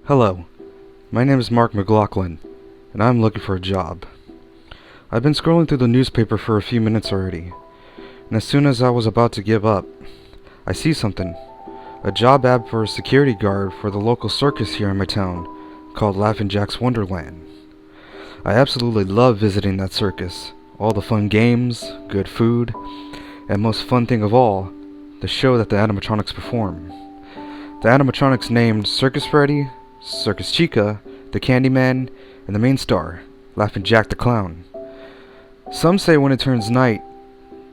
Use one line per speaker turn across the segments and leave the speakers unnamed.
Hello, my name is Mark McLoughlin, and I'm looking for a job. I've been scrolling through the newspaper for a few minutes already, and as soon as I was about to give up, I see something. A job ad for a security guard for the local circus here in my town, called Laughin' Jack's Wonderland. I absolutely love visiting that circus. All the fun games, good food, and most fun thing of all, the show that the animatronics perform. The animatronics named Circus Freddy, Circus Chica, the Candyman, and the main star, Laughin' Jack the Clown. Some say when it turns night,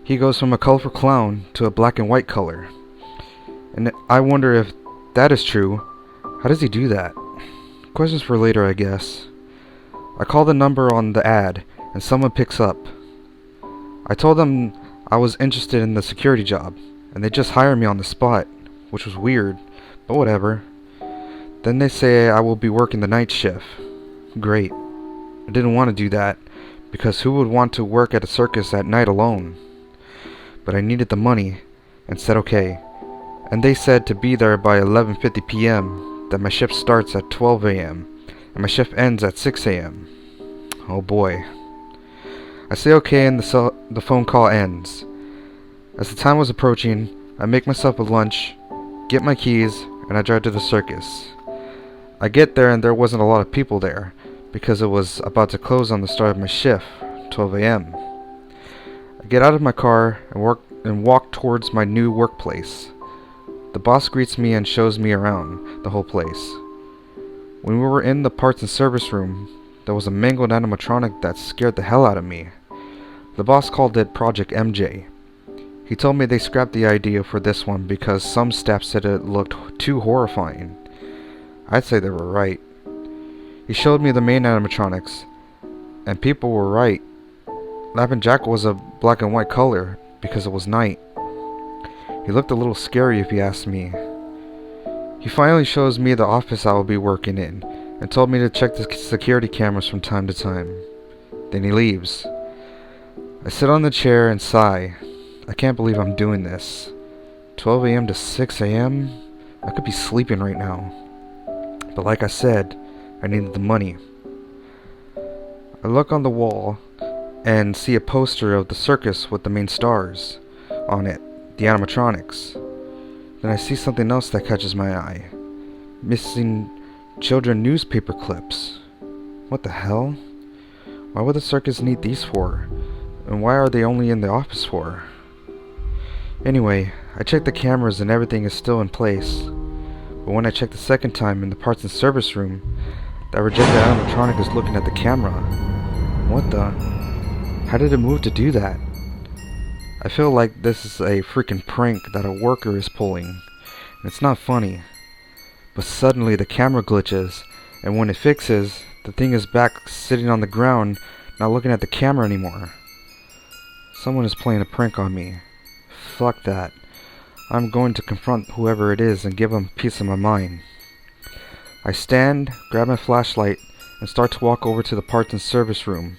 he goes from a colorful clown to a black and white color. And I wonder if that is true, how does he do that? Questions for later, I guess. I call the number on the ad, and someone picks up. I told them I was interested in the security job, and they just hired me on the spot, which was weird, but whatever. Then they say I will be working the night shift. Great. I didn't want to do that, because who would want to work at a circus at night alone? But I needed the money, and said okay. And they said to be there by 11:50 p.m., that my shift starts at 12 a.m., and my shift ends at 6 a.m. Oh boy. I say okay, and the phone call ends. As the time was approaching, I make myself a lunch, get my keys, and I drive to the circus. I get there and there wasn't a lot of people there, because it was about to close on the start of my shift, 12 a.m. I get out of my car and walk towards my new workplace. The boss greets me and shows me around the whole place. When we were in the parts and service room, there was a mangled animatronic that scared the hell out of me. The boss called it Project MJ. He told me they scrapped the idea for this one because some staff said it looked too horrifying. I'd say they were right. He showed me the main animatronics, and people were right. Laughin' Jack was a black and white color because it was night. He looked a little scary if you asked me. He finally shows me the office I will be working in, and told me to check the security cameras from time to time. Then he leaves. I sit on the chair and sigh. I can't believe I'm doing this. 12 a.m. to 6 a.m.? I could be sleeping right now. But like I said, I needed the money. I look on the wall and see a poster of the circus with the main stars on it, the animatronics. Then I see something else that catches my eye. Missing children newspaper clips. What the hell? Why would the circus need these for? And why are they only in the office for? Anyway, I check the cameras and everything is still in place. But when I check the second time in the parts and service room, that rejected animatronic is looking at the camera. What the? How did it move to do that? I feel like this is a freaking prank that a worker is pulling, and it's not funny. But suddenly the camera glitches, and when it fixes, the thing is back sitting on the ground, not looking at the camera anymore. Someone is playing a prank on me. Fuck that. I'm going to confront whoever it is and give them a piece of my mind. I stand, grab my flashlight, and start to walk over to the parts and service room,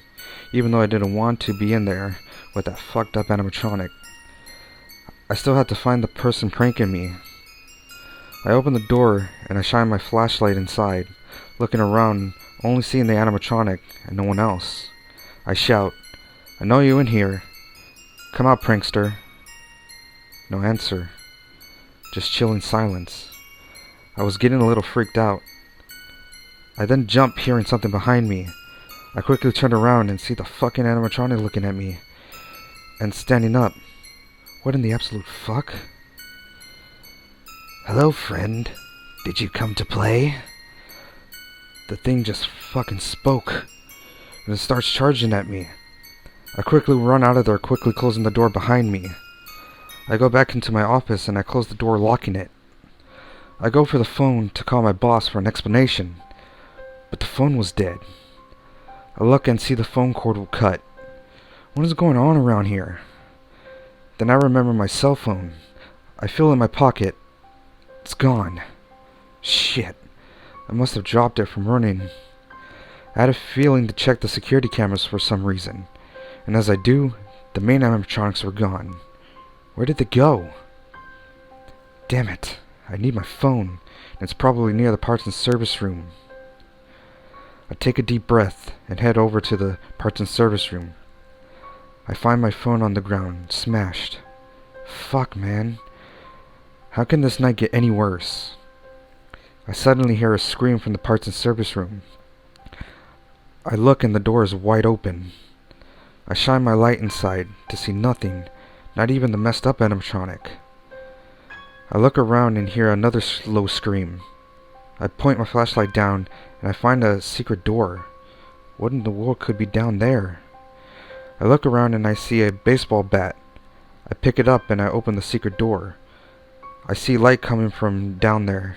even though I didn't want to be in there with that fucked up animatronic. I still had to find the person pranking me. I open the door and I shine my flashlight inside, looking around, only seeing the animatronic and no one else. I shout, "I know you in here. Come out, prankster." No answer. Just chilling silence. I was getting a little freaked out. I then jump, hearing something behind me. I quickly turn around and see the fucking animatronic looking at me. And standing up. What in the absolute fuck? "Hello, friend. Did you come to play?" The thing just fucking spoke. And it starts charging at me. I quickly run out of there, quickly closing the door behind me. I go back into my office and I close the door, locking it. I go for the phone to call my boss for an explanation, but the phone was dead. I look and see the phone cord will cut. What is going on around here? Then I remember my cell phone. I feel it in my pocket. It's gone. Shit. I must have dropped it from running. I had a feeling to check the security cameras for some reason, and as I do, the main animatronics were gone. Where did they go? Damn it. I need my phone, and it's probably near the parts and service room. I take a deep breath and head over to the parts and service room. I find my phone on the ground, smashed. Fuck, man. How can this night get any worse? I suddenly hear a scream from the parts and service room. I look and the door is wide open. I shine my light inside to see nothing, not even the messed up animatronic. I look around and hear another slow scream. I point my flashlight down and I find a secret door. What in the world could be down there? I look around and I see a baseball bat. I pick it up and I open the secret door. I see light coming from down there.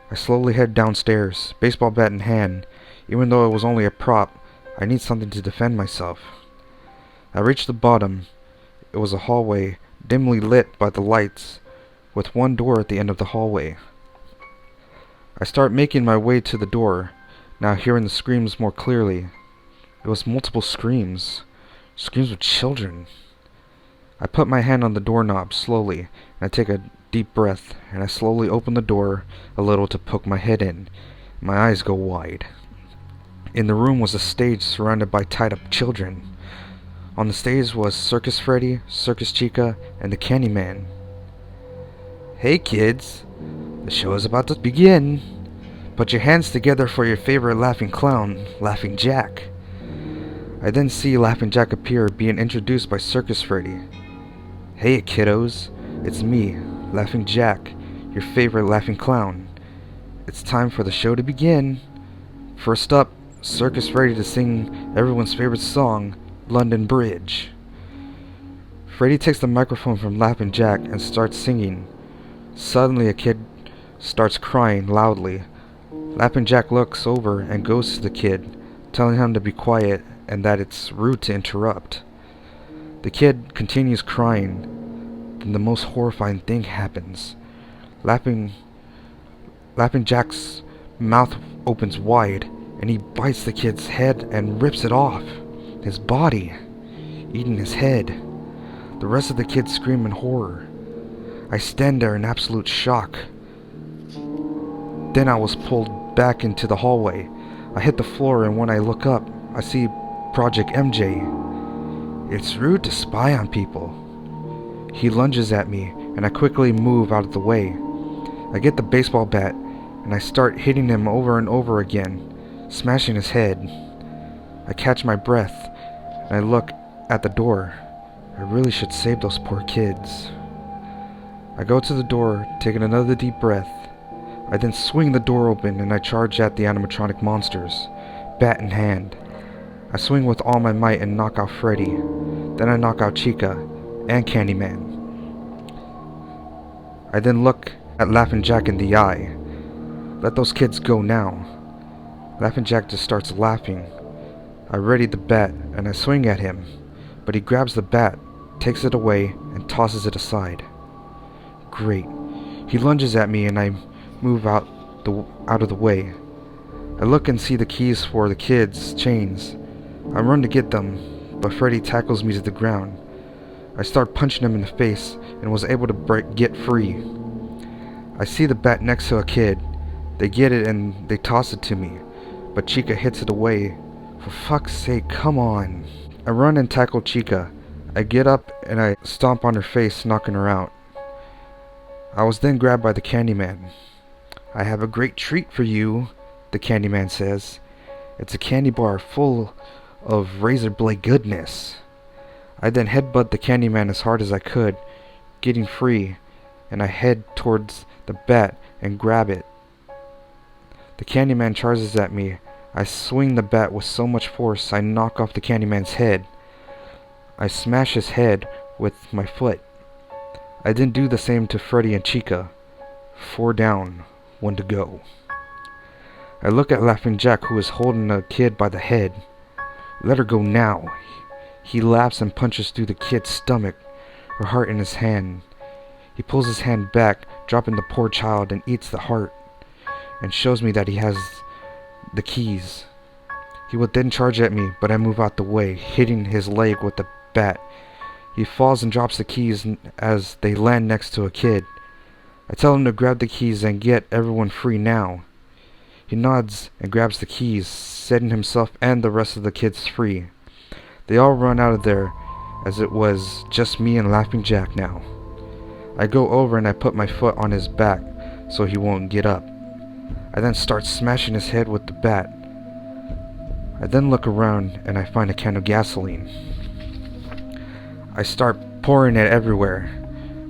I slowly head downstairs, baseball bat in hand. Even though it was only a prop, I need something to defend myself. I reach the bottom. It was a hallway, dimly lit by the lights, with one door at the end of the hallway. I start making my way to the door, now hearing the screams more clearly. It was multiple screams. Screams of children. I put my hand on the doorknob slowly, and I take a deep breath, and I slowly open the door a little to poke my head in. My eyes go wide. In the room was a stage surrounded by tied-up children. On the stage was Circus Freddy, Circus Chica, and the Candyman. Hey kids, the show is about to begin. Put your hands together for your favorite laughing clown, Laughing Jack. I then see Laughing Jack appear, being introduced by Circus Freddy. Hey kiddos, it's me, Laughing Jack, your favorite laughing clown. It's time for the show to begin. First up, Circus Freddy to sing everyone's favorite song, London Bridge. Freddy takes the microphone from Laughing Jack and starts singing. Suddenly a kid starts crying loudly. Laughing Jack looks over and goes to the kid, telling him to be quiet and that it's rude to interrupt. The kid continues crying. Then the most horrifying thing happens. Laughing Jack's mouth opens wide and he bites the kid's head and rips it off. His body, eating his head. The rest of the kids scream in horror. I stand there in absolute shock. Then I was pulled back into the hallway. I hit the floor and when I look up, I see Project MJ. It's rude to spy on people. He lunges at me and I quickly move out of the way. I get the baseball bat and I start hitting him over and over again, smashing his head. I catch my breath and I look at the door. I really should save those poor kids. I go to the door, taking another deep breath. I then swing the door open and I charge at the animatronic monsters, bat in hand. I swing with all my might and knock out Freddy. Then I knock out Chica and Candyman. I then look at Laughing Jack in the eye. Let those kids go now. Laughing Jack just starts laughing. I ready the bat and I swing at him, but he grabs the bat, takes it away, and tosses it aside. Great. He lunges at me and I move out of the way. I look and see the keys for the kids' chains. I run to get them, but Freddy tackles me to the ground. I start punching him in the face and was able to get free. I see the bat next to a kid. They get it and they toss it to me, but Chica hits it away. For fuck's sake, come on. I run and tackle Chica. I get up and I stomp on her face, knocking her out. I was then grabbed by the Candyman. I have a great treat for you, the Candyman says. It's a candy bar full of razor blade goodness. I then headbutt the Candyman as hard as I could, getting free, and I head towards the bat and grab it. The Candyman charges at me. I swing the bat with so much force I knock off the Candyman's head. I smash his head with my foot. I then do the same to Freddy and Chica. 4 down, 1 to go. I look at Laughing Jack, who is holding a kid by the head. Let her go now. He laughs and punches through the kid's stomach, her heart in his hand. He pulls his hand back, dropping the poor child, and eats the heart, and shows me that he has the keys. He would then charge at me, but I move out the way, hitting his leg with the bat. He falls and drops the keys as they land next to a kid. I tell him to grab the keys and get everyone free now. He nods and grabs the keys, setting himself and the rest of the kids free. They all run out of there as it was just me and Laughing Jack now. I go over and I put my foot on his back so he won't get up. I then start smashing his head with the bat. I then look around and I find a can of gasoline. I start pouring it everywhere.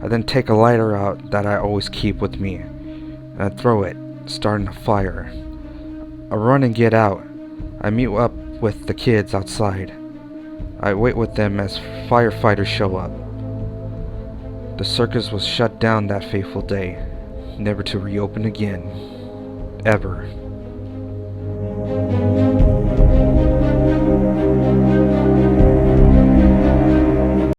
I then take a lighter out that I always keep with me, and I throw it, starting a fire. I run and get out. I meet up with the kids outside. I wait with them as firefighters show up. The circus was shut down that fateful day, never to reopen again. Ever.